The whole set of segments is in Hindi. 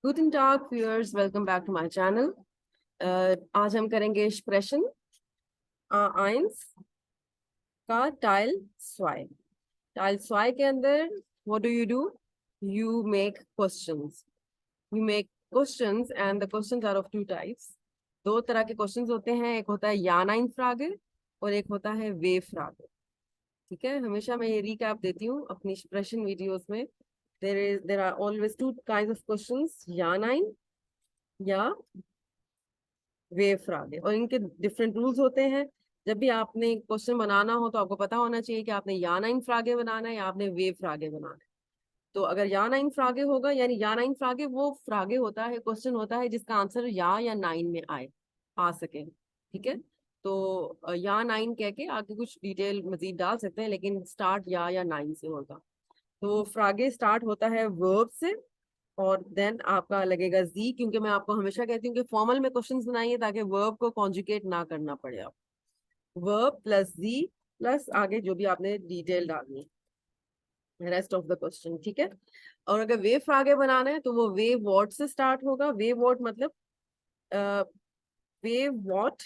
Guten Tag, viewers. Welcome back to my channel. आज हम करेंगे expression eins का टाइल स्वाई. टाइल स्वाई के अंदर what do? You make questions. You make questions and the questions are of two types. दो तरह के questions होते हैं. एक होता है या नाइन फ्रागे और एक होता है वे फ्रागे. ठीक है, हमेशा मैं ये recap देती हूँ अपनी expression videos में. There are always two kinds of questions, या नाइन या वेव फ्रॉग है, और इनके डिफरेंट रूल्स होते हैं. जब भी आपने क्वेश्चन बनाना हो तो आपको पता होना चाहिए कि आपने या नाइन फ्रागे बनाना है या आपने वेव फ्रागे बनाना है. तो अगर या नाइन फ्रागे होगा, यानी या नाइन फ्रागे वो फ्रागे होता है, क्वेश्चन होता है जिसका आंसर या नाइन में आ सके. ठीक है, तो या नाइन कह के आगे कुछ डिटेल मजीद डाल सकते हैं, लेकिन स्टार्ट या नाइन से होगा. तो फ्रागे स्टार्ट होता है वर्ब से, और देन आपका लगेगा जी, क्योंकि मैं आपको हमेशा कहती हूँ कि फॉर्मल में क्वेश्चंस बनाइए ताकि वर्ब को कॉन्जुगेट ना करना पड़े. आप वर्ब प्लस जी प्लस आगे जो भी आपने डिटेल डालनी है, रेस्ट ऑफ द क्वेश्चन. ठीक है, और अगर वेव आगे बनाना है तो वो वेव वॉट से स्टार्ट होगा. वेव वॉट मतलब वेव वॉट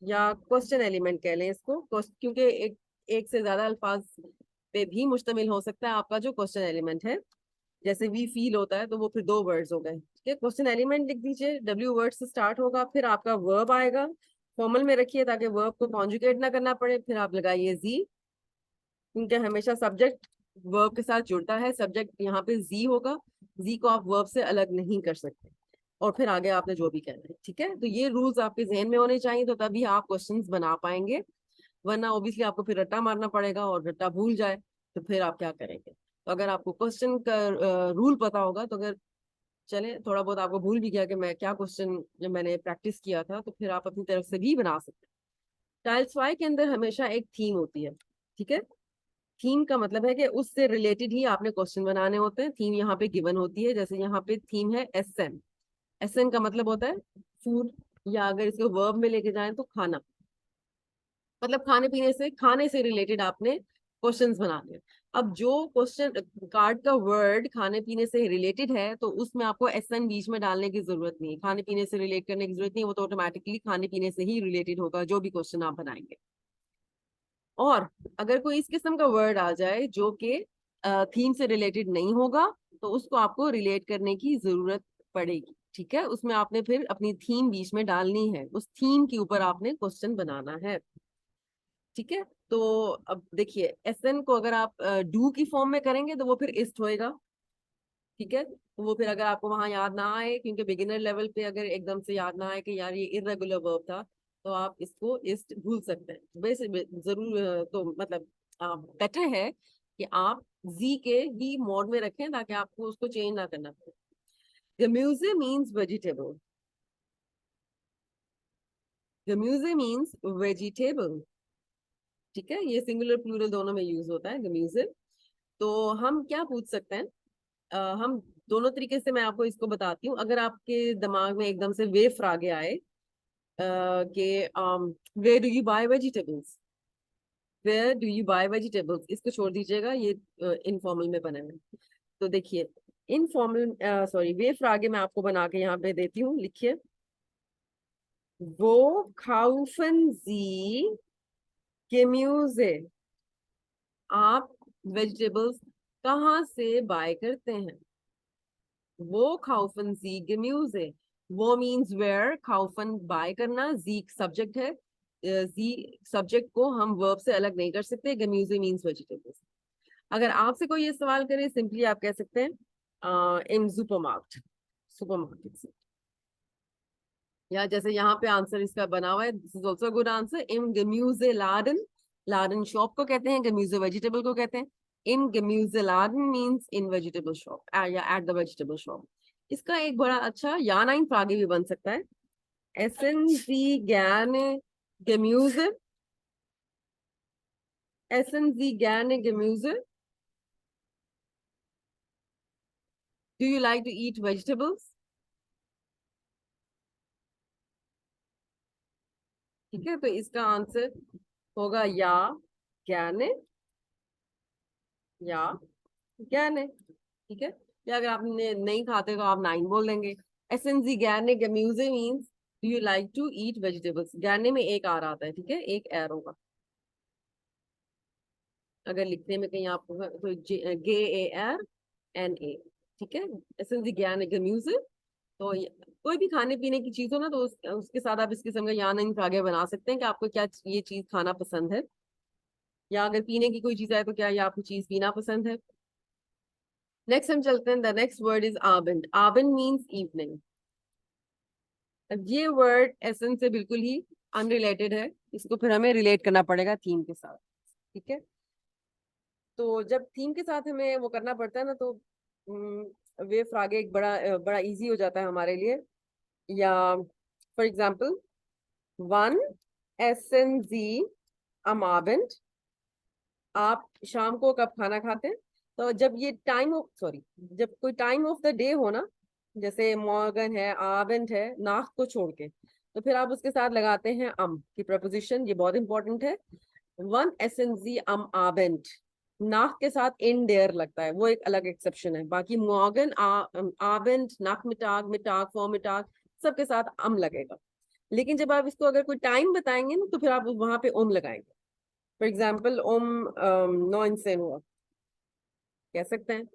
या क्वेश्चन एलिमेंट कह लें इसको, क्योंकि एक से ज्यादा अल्फाज पे भी मुश्तमिल हो सकता है आपका जो क्वेश्चन एलिमेंट है. जैसे वी फील होता है तो वो फिर दो वर्ड्स हो गए. ठीक है, क्वेश्चन एलिमेंट लिख दीजिए, डब्ल्यू वर्ड से स्टार्ट होगा, फिर आपका वर्ब आएगा. फॉर्मल में रखिए ताकि वर्ब को कॉन्जुगेट ना करना पड़े. फिर आप लगाइए जी, क्योंकि हमेशा सब्जेक्ट वर्ब के साथ जुड़ता है. सब्जेक्ट यहाँ पे जी होगा, जी को आप वर्ब से अलग नहीं कर सकते. और फिर आगे आपने जो भी कहना है. ठीक है, तो ये रूल्स आपके जहन में होने चाहिए, तो तभी आप क्वेश्चंस बना पाएंगे. वरना ऑब्वियसली आपको फिर रट्टा मारना पड़ेगा, और रट्टा भूल जाए तो फिर आप क्या करेंगे. तो अगर आपको क्वेश्चन का रूल पता होगा, तो अगर चले थोड़ा बहुत आपको भूल भी गया कि मैं क्या क्वेश्चन जब मैंने प्रैक्टिस किया था, तो फिर आप अपनी तरफ से भी बना सकते हैं. टाइल्स वाई के अंदर हमेशा एक थीम होती है. ठीक है, थीम का मतलब है कि उससे रिलेटेड ही आपने क्वेश्चन बनाने होते हैं. थीम यहाँ पे गिवन होती है, जैसे यहाँ पे थीम है एसएन. एसएन का मतलब होता है फूड, या अगर इसको वर्ब में लेके जाएं तो खाना. मतलब खाने से रिलेटेड आपने क्वेश्चंस बनाने हैं. अब जो क्वेश्चन कार्ड का वर्ड खाने पीने से रिलेटेड है, तो उसमें आपको एसएन बीच में डालने की जरूरत नहीं है. खाने पीने से रिलेट करने की जरूरत नहीं है, वो तो ऑटोमेटिकली खाने पीने से ही रिलेटेड होगा जो भी क्वेश्चन आप बनाएंगे. और अगर कोई इस किस्म का वर्ड आ जाए जो कि थीम से रिलेटेड नहीं होगा, तो उसको आपको रिलेट करने की जरूरत पड़ेगी. ठीक है, उसमें आपने फिर अपनी थीम बीच में डालनी है, उस थीम के ऊपर आपने क्वेश्चन बनाना है. ठीक है, तो अब देखिए एसएन को अगर आप डू की फॉर्म में करेंगे तो वो फिर इस्ट होएगा. ठीक है, तो वो फिर अगर आपको वहां याद ना आए, क्योंकि बिगिनर लेवल पे अगर एकदम से याद ना आए कि यार ये इर्रेगुलर वर्ब था, तो आप इसको इस्ट भूल सकते हैं. वैसे जरूर तो मतलब बेटर है कि आप जी के ही मोड में रखें ताकि आपको उसको चेंज ना करना पड़े. गम्यूजे मीन्स वेजिटेबल. गम्यूजे मीन्स वेजिटेबल. ठीक है, ये सिंगुलर प्लूरल दोनों में यूज होता है गम्यूजे. तो हम क्या पूछ सकते हैं, हम दोनों तरीके से मैं आपको इसको बताती हूँ. अगर आपके दिमाग में एकदम से वे फ्रागे आए कि where do you buy vegetables, where do you buy vegetables, इसको छोड़ दीजिएगा, ये इनफॉर्मल में बना है. तो देखिए इनफॉर्मल सॉरी वे फ्रागे मैं आपको बना के यहाँ पे देती हूँ. लिखिए, वो kaufen Sie Gemüse. आप वेजिटेबल्स कहाँ से बाय करते हैं. वो kaufen Sie Gemüse. वो मीन्स वेयर, kaufen बाय करना, जी सब्जेक्ट है. जी सब्जेक्ट को हम वर्ब से अलग नहीं कर सकते. Gemüse means vegetables. अगर आपसे कोई ये सवाल करे, सिंपली आप कह सकते हैं इन सुपरमार्केट, सुपरमार्केट से. या जैसे यहाँ पे आंसर इसका बना हुआ है, this is also good answer, in Gemüse Laden. Laden shop को कहते हैं, Gemüse वेजिटेबल को कहते हैं. इन Gemüse Laden means in vegetable shop या एट द वेजिटेबल शॉप. इसका एक बड़ा अच्छा या नाइन फ्रागे भी बन सकता है. एसन सी gerne Gemüse. Essen Sie gerne Gemüse? Do you like to eat vegetables? ठीक है, तो इसका आंसर होगा ज्ञाने, या ज्ञाने. ठीक है, या अगर आपने नहीं खाते तो आप 9 बोल देंगे। एसन जी gerne Gemüse means do you like to eat vegetables. gerne में एक आर आता है, ठीक है, एक एर होगा। अगर लिखने में कहीं आपको तो GARNA, ठीक है। एसन जी gerne Gemüse। तो कोई भी खाने पीने की चीज हो ना, तो उसके साथ आप इस किस्म का या नहीं आगे बना सकते हैं कि आपको क्या ये चीज खाना पसंद है, या अगर पीने की कोई चीज है तो क्या ये आपको चीज पीना पसंद है। नेक्स्ट हम चलते हैं, द नेक्स्ट वर्ड इज आबंड। आबंड मीन्स इवनिंग। अब ये वर्ड एसेंस से बिल्कुल ही अनरिलेटेड है, इसको फिर हमें रिलेट करना पड़ेगा थीम के साथ, ठीक है। तो जब थीम के साथ हमें वो करना पड़ता है ना, तो वे फ्रागे एक बड़ा बड़ा इजी हो जाता है हमारे लिए। या फॉर एग्जाम्पल, वन एसन जी am Abend। आप शाम को कब खाना खाते हैं? तो जब ये टाइम ऑफ सॉरी जब कोई टाइम ऑफ द डे हो ना, जैसे मॉर्गन है, आबेंट है, नाक को छोड़ के, तो फिर आप उसके साथ लगाते हैं अम की प्रपोजिशन। ये बहुत इंपॉर्टेंट है। वन एसन जी अम आबेंट, नाक के साथ इन डेयर लगता है, वो एक अलग एक्सेप्शन है। बाकी मॉर्गन, आबेंट, नाक मिटाग, मिटाग, फॉर मिटाग, सबके साथ अम लगेगा। लेकिन जब आप इसको अगर कोई टाइम बताएंगे ना, तो फिर आप वहां पे ओम लगाएंगे। फॉर एग्जाम्पल, ओम 9 से हुआ कह सकते हैं।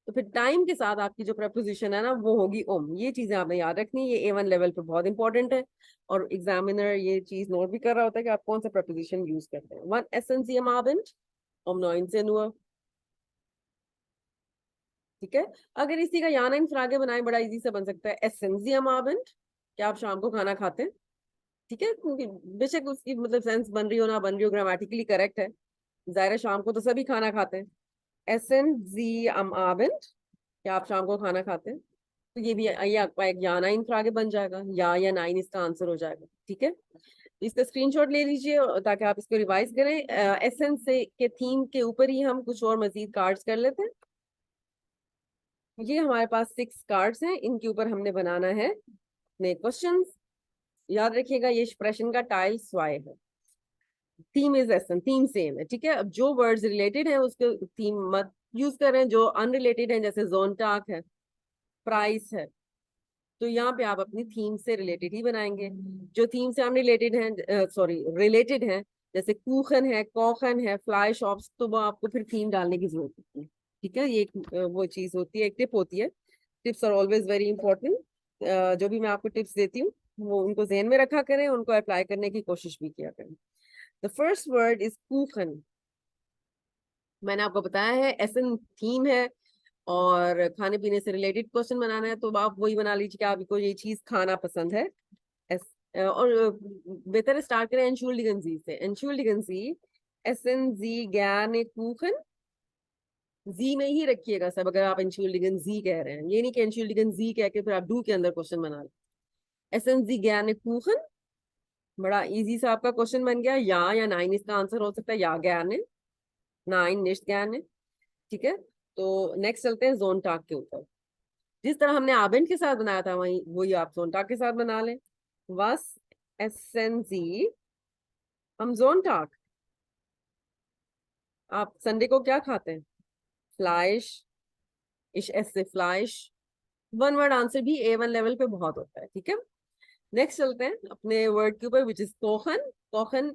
तो फिर टाइम के साथ आपकी जो प्रपोजिशन है ना, वो होगी ओम। ये चीजें आपने याद रखनी, ये A1 लेवल पे बहुत इंपॉर्टेंट है। और एग्जामिनर ये चीज नोट भी कर रहा होता है कि आप कौन सा प्रपोजिशन यूज करते हैं। वन एसेंसियम आबेंट ओम 9 से हुआ, ठीक है। अगर इसी का याना इन फ्रागे बनाए, बड़ा इजी से बन सकता है, एसेंसियम आबेंट, क्या आप शाम को खाना खाते हैं? ठीक है, क्योंकि बेशक उसकी मतलब सेंस बन रही हो ना बन रही हो, ग्रामेटिकली करेक्ट है। जाहिर है शाम को तो सभी खाना खाते हैं। एसन जी अम आबेंट, क्या आप शाम को खाना खाते हैं? तो ये आपका एक या नाइन फिर आगे बन जाएगा, या नाइन इसका आंसर हो जाएगा, ठीक है। इसका स्क्रीनशॉट ले लीजिए ताकि आप इसको रिवाइज करें। एसेंस से के थीम के ऊपर ही हम कुछ और मजीद कार्ड्स कर लेते हैं। ये हमारे पास 6 कार्ड्स हैं, इनके ऊपर हमने बनाना है नए क्वेश्चंस। याद रखिएगा ये प्रश्न का टाइल स्वाय है। Theme is essence, theme same है, ठीक है। अब जो वर्ड्स रिलेटेड हैं उसके थीम मत यूज करें, जो अनरिलेटेड हैं जैसे जोनटाक है, प्राइस है, तो यहाँ पे आप अपनी थीम से रिलेटेड ही बनाएंगे। जो थीम से अनरिलेटेड हैं, सॉरी रिलेटेड हैं, जैसे कूखन है, कौखन है, फ्लाई शॉप्स, तो वो आपको फिर थीम डालने की जरूरत होती है, ठीक है। ये एक वो चीज होती है, एक टिप होती है। Tips are always very important. जो भी मैं आपको टिप्स देती हूँ वो उनको ध्यान में रखा करें, उनको अप्लाई करने की कोशिश भी किया करें। द फर्स्ट वर्ड इज कूखन। मैंने आपको बताया है एसन थीम है और खाने पीने से रिलेटेड क्वेश्चन बनाना है, तो आप वही बना लीजिए कि आपको ये चीज खाना पसंद है। और बेहतर स्टार्ट करें एंशुल्डिगन जी से। एंशुल्डिगन जी, एसन जी gerne कुखन, जी में ही रखिएगा सब अगर आप एंशुल्डिगन जी कह रहे हैं। ये नहीं कि एंशुल्डिगन जी कह के फिर आप डू के अंदर क्वेश्चन बना लें। एसन जी gerne कुखन, बड़ा इजी सा आपका क्वेश्चन बन गया। या नाइन इसका आंसर हो सकता है, या gerne, नाइन निश्ट gerne, ठीक है। तो नेक्स्ट चलते हैं जोन टाक के ऊपर। जिस तरह हमने आबेंट के साथ बनाया था वही वही आप जोनटाक के साथ बना लें। वस एसन जी हम जोनटाक। आप संडे को क्या खाते हैं? फ्लाइश, इश एस से फ्लाइश। वन वर्ड आंसर भी A1 लेवल पे बहुत होता है, ठीक है। नेक्स्ट चलते हैं अपने वर्ड के ऊपर, विच इज कोखन। कोखन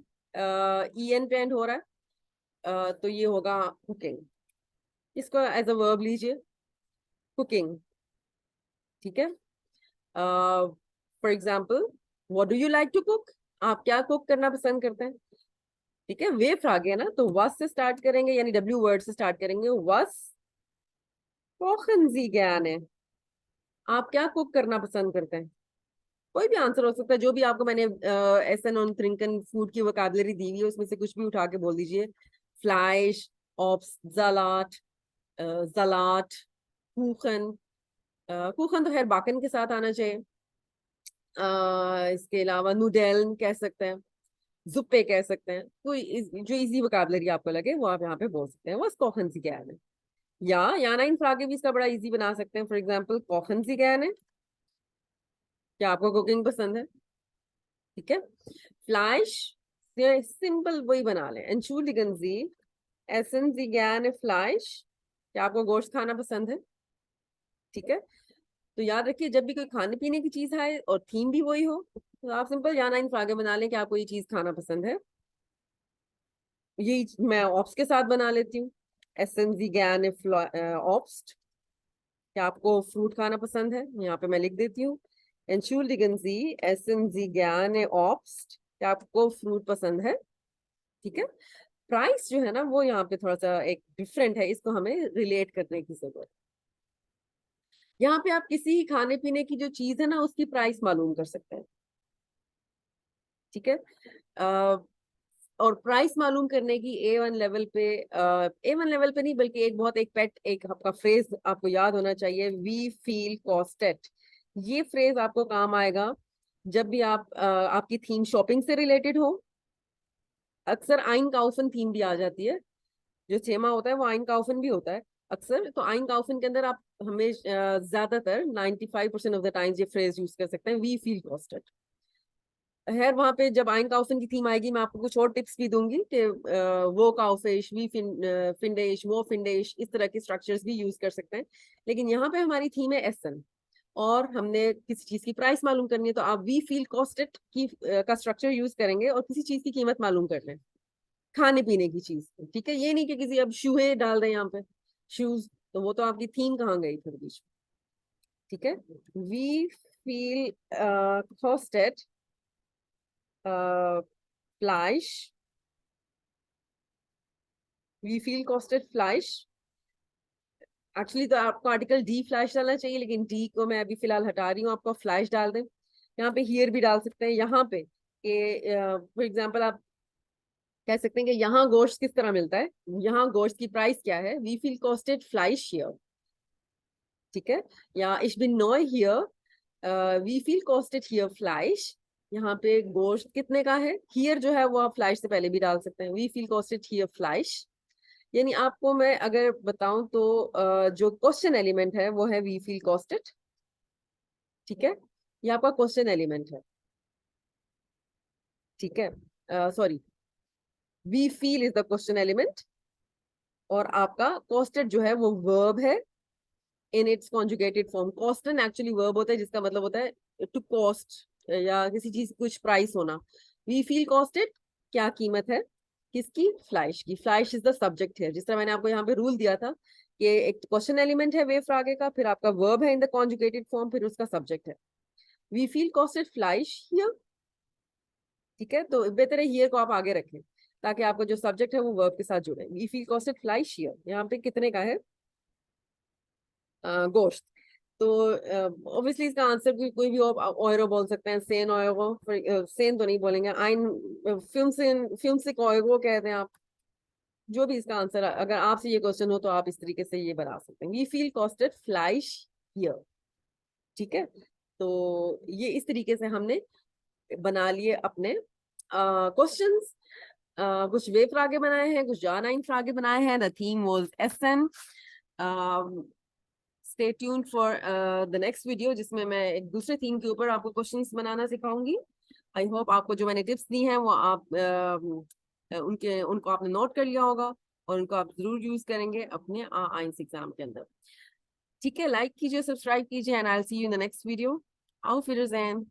EN पे एंड हो रहा है, तो ये होगा कुकिंग। इसको एज अ वर्ब लीजिए, कुकिंग, ठीक है। For example, what do you like to cook, आप क्या कुक करना पसंद करते हैं? ठीक है, वे फ्राग है ना, तो वस से स्टार्ट करेंगे, यानी W वर्ड से स्टार्ट करेंगे। वस कोखन जी ज्ञान है, आप क्या कुक करना पसंद करते हैं? कोई भी आंसर हो सकता है, जो भी आपको मैंने एसन ऑन ट्रिंकन फूड की वोकैबुलरी दी हुई है उसमें से कुछ भी उठा के बोल दीजिए। फ्लाइश, ऑप्स, जलाट, जलाट, कुखन। कुखन तो खैर बाकन के साथ आना चाहिए। इसके अलावा नूडेल कह सकते हैं, जुप्पे कह सकते हैं। कोई जो इजी वोकैबुलरी आपको लगे वो आप यहाँ पे बोल सकते हैं। बस कोखन सी ज्ञान है। या ना इन फ्रागे भी इसका बड़ा इजी बना सकते हैं। फॉर एग्जाम्पल, कोखन सी ज्ञान है, क्या आपको कुकिंग पसंद है? ठीक है। फ्लाइश, सिंपल वही बना लें। एंशुलिगन जी, एसन जी ज्ञान फ्लाइश, क्या आपको गोश्त खाना पसंद है? ठीक है, तो याद रखिए जब भी कोई खाने पीने की चीज आए और थीम भी वही हो, तो आप सिंपल या नाइन फ्रागे बना लें कि आपको ये चीज खाना पसंद है। यही मैं ऑप्स के साथ बना लेती हूँ, एसन जी गैन ऑप्स्ट, क्या आपको फ्रूट खाना पसंद है, यहाँ पे मैं लिख देती हूँ एंशुल्डिगन जी एसन जी गैन ऑप्स्ट, क्या आपको फ्रूट पसंद है। ठीक है, प्राइस जो है ना वो यहाँ पे थोड़ा सा एक डिफरेंट है, इसको हमें रिलेट करने की जरूरत। यहाँ पे आप किसी खाने पीने की जो चीज है ना उसकी प्राइस मालूम कर सकते हैं। ठीक है, और प्राइस मालूम करने की A1 लेवल पे, A1 लेवल पे नहीं बल्कि एक बहुत एक पेट एक आपका फ्रेज आपको याद होना चाहिए, वी फील कॉस्टेड। ये फ्रेज आपको काम आएगा जब भी आप आपकी थीम शॉपिंग से रिलेटेड हो। अक्सर आइन काउफन थीम भी आ जाती है, जो छेमा होता है वो आइन काउफन भी होता है अक्सर, तो आइन काउफन के अंदर आप हमेशा ज्यादातर 95% ऑफ द टाइम्स ये फ्रेज यूज कर सकते हैं, वी फील कॉस्टेड। खैर वहां पे जब आइन काउफन की थीम आएगी मैं आपको कुछ और टिप्स भी दूंगी कि वो काउफिश वी फिंडेश वो फिंडेश इस तरह के स्ट्रक्चर्स भी यूज कर सकते हैं। लेकिन यहाँ पे हमारी थीम है एसन, और हमने किसी चीज की प्राइस मालूम करनी है तो आप वी फील कॉस्टेड की का स्ट्रक्चर यूज करेंगे और किसी चीज की कीमत मालूम कर लें, खाने पीने की चीज। ठीक है, ये नहीं कि किसी अब शूहे डाल दें यहाँ पे, शूज, तो वो तो आपकी थीम कहाँ गई फिर बीच में। ठीक है, वी फील कॉस्टेड फ्लाइश, वी फील कॉस्टेड फ्लाइश। एक्चुअली तो आपको आर्टिकल डी फ्लैश डालना चाहिए, लेकिन डी को मैं अभी फिलहाल हटा रही हूँ, आपको फ्लैश डाल दें। यहाँ पे हियर भी डाल सकते हैं, यहाँ पे फॉर एग्जाम्पल आप कह सकते हैं कि यहाँ गोश्त किस तरह मिलता है, यहाँ गोश्त की प्राइस क्या है, वी फील कॉस्टेड फ्लाइश हियर। ठीक है, या इश बिन नॉय हियर, वी फील कॉस्टेड हियर फ्लाइश, यहाँ पे गोश्त कितने का है, हियर जो है वो आप फ्लाइश से पहले भी डाल सकते हैं, वी फील कॉस्टेड हियर फ्लाइश। यानी आपको मैं अगर बताऊं तो जो क्वेश्चन एलिमेंट है वो है वी फील कॉस्टेड। ठीक है, ये आपका क्वेश्चन एलिमेंट है। ठीक है, सॉरी, वी फील इज द क्वेश्चन एलिमेंट, और आपका कॉस्टेड जो है वो वर्ब है इन इट्स कॉन्जुगेटेड फॉर्म। कॉस्टन एक्चुअली वर्ब होता है जिसका मतलब होता है टू कॉस्ट, या किसी चीज कुछ प्राइस होना। वी फील कॉस्टेड, क्या कीमत है किसकी, फ्लाइश की। फ्लाइश इज द सब्जेक्ट है, जिस तरह मैंने आपको यहाँ पे रूल दिया था कि एक क्वेश्चन एलिमेंट है वेव फ्रागे का, फिर आपका वर्ब है इन द कॉन्जुगेटेड फॉर्म, फिर उसका सब्जेक्ट है। वी फील कॉस्टेड फ्लाइश हियर। ठीक है, तो बेहतर है हियर को आप आगे रखें ताकि आपका जो सब्जेक्ट है वो वर्ब के साथ जुड़े। वी फील कॉस्टेड फ्लाइश हियर, यहाँ पे कितने का है गोश्त। तो ऑब्वियसली इसका आंसर कोई भी ऑयरो बोल सकते हैं, सेन ऑयरो, सेन तो नहीं बोलेंगे, आइन फिल्मसिक ऑयरो कहते हैं आप। जो भी इसका आंसर, अगर आपसे ये क्वेश्चन हो तो आप इस तरीके से ये बना सकते हैं, वी फील कॉस्टेड फ्लाइश हियर। ठीक है, तो ये इस तरीके से हमने बना लिए अपने क्वेश्चंस। कुछ वे फ्रागे बनाए हैं, कुछ जा नाइन फ्रागे बनाए हैं। The theme was essence. Stay tuned for the next video, जिसमें मैं एक दूसरे थीम के ऊपर आपको क्वेश्चंस बनाना सिखाऊंगी। आई होप आपको जो मैंने टिप्स दी हैं वो आप उनको आपने नोट कर लिया होगा, और उनको आप जरूर यूज करेंगे अपने आइंस एग्जाम के अंदर। ठीक है, लाइक कीजिए, सब्सक्राइब कीजिए, and I will see you in the next video. Auf Wiedersehen.